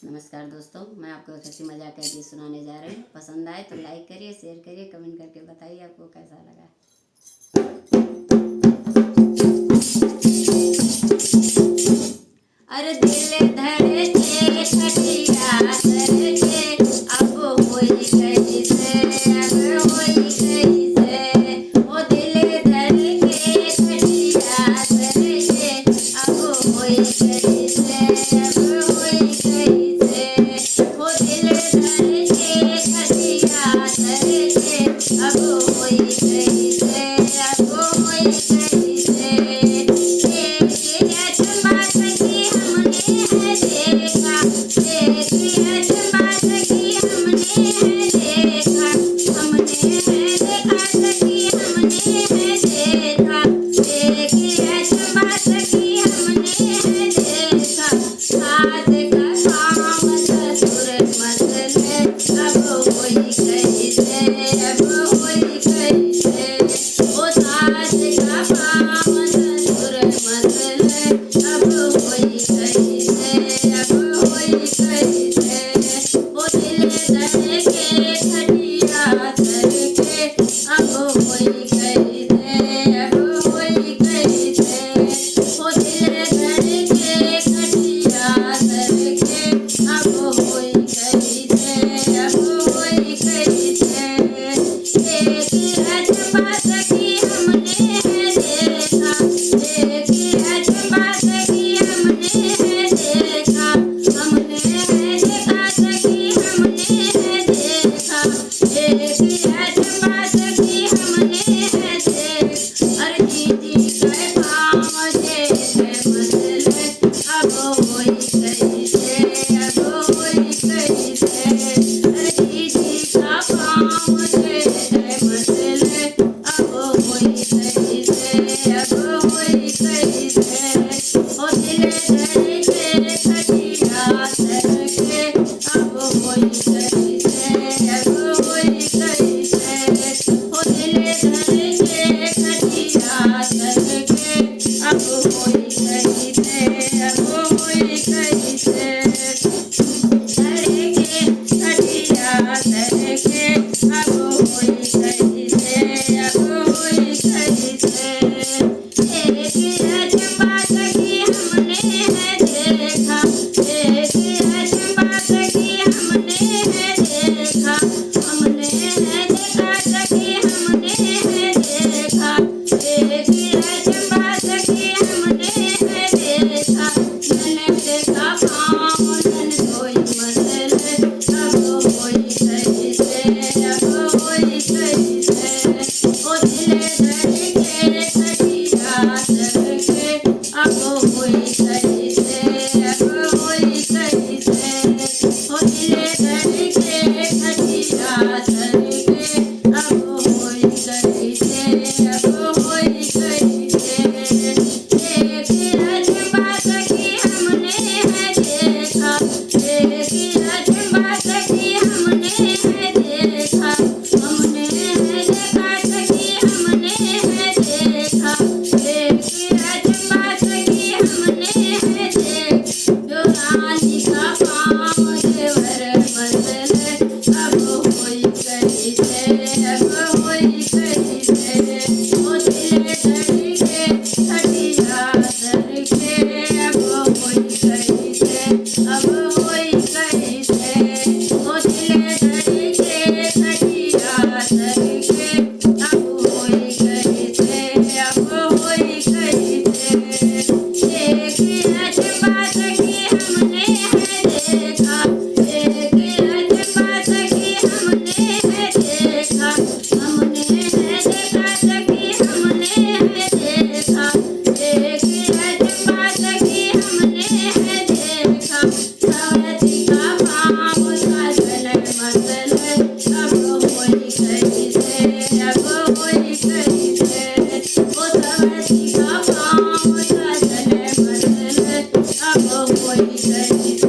नमस्कार दोस्तों, मैं आपको एक हंसी मजाक का गीत सुनाने जा रही हूँ। पसंद आए तो लाइक करिए, शेयर करिए, कमेंट करके बताइए आपको कैसा लगा। अरे दिल धड़के खटिया धड़के अब होई कैसे, अब होई कैसे। ओ दिल धड़के खटिया धड़के अब होई कैसे, अब होई कैसे। ओ दिल धड़के खटिया धड़के अब होई कैसे, अब होई कैसे। एक अजमा सखी हमने है देखा, एक अजमा सखी हमने है देखा, हमने है देखा सखी हमने है देखा, एक अजमा सखी हमने है देखा। आज का काम ससुर मसले अब होई कैसे, अब होई कैसे। ओ सास का काम ससुर मसले अब होई कैसे, अब होई कैसे। ओ दिल धड़के खटिया धड़के अब होई कैसे, अब होई कैसे। ओ दिल धड़के खटिया धड़के अब होई कैसे, अब होई कैसे। एक अजमा सखी हमने है देखा, एक अजमा सखी हमने है देखा, हमने है देखा सखी हमने है देखा, एक अजमा सखी हमने है देखा। अरे दीदी के काम से मसले अब होई कैसे, अब होई कैसे। अरे दीदी का काम से मसले अब होई कैसे, अब होई कैसे। ओ दिल धड़के खटिया धड़के अब होई कैसे, अब होई कैसे। ओ दिल धड़के खटिया धड़के अब होई कैसे, अब होई कैसे। धड़के खटिया धड़के अब होई कैसे, अब होई कैसे। एक अजमा सखी हमने है देखा, एक अजमा सखी हमने है देखा, हमने है देखा सखी हमने है देखा, एक अजमा सखी हमने है देखा। ननद का काम ननदोई मसले अब होई कैसे, अब होई कैसे। ओ दिल धड़के खटिया धड़के अब होई कैसे, अब होई कैसे। ओ दिल धड़के खटिया धड़के अब होई कैसे, अब होई कैसे। एक अजमा सखी हमने है देखा, एक अजमा सखी हमने है देखा, हमने है देखा सखी हमने है देखा, एक अजमा सखी हमने है देखा। जो रानी का काम देवर मसले अब होई कैसे, अब होई कैसे। ओ दिल धड़के खटिया धड़के अब होई कैसे, अब होई कैसे। ओ दिल धड़के खटिया धड़के अब होई कैसे, अब होई कैसे। एक अजमा सखी हमने है देखा, एक अजमा सखी हमने है देखा, हमने है देखा सखी हमने है देखा, एक अजमा सखी हमने है देखा। सवती का काम साजन मसले अब होई कैसे, अब होई कैसे। ओ सवती का काम साजन मसले अब होई कैसे।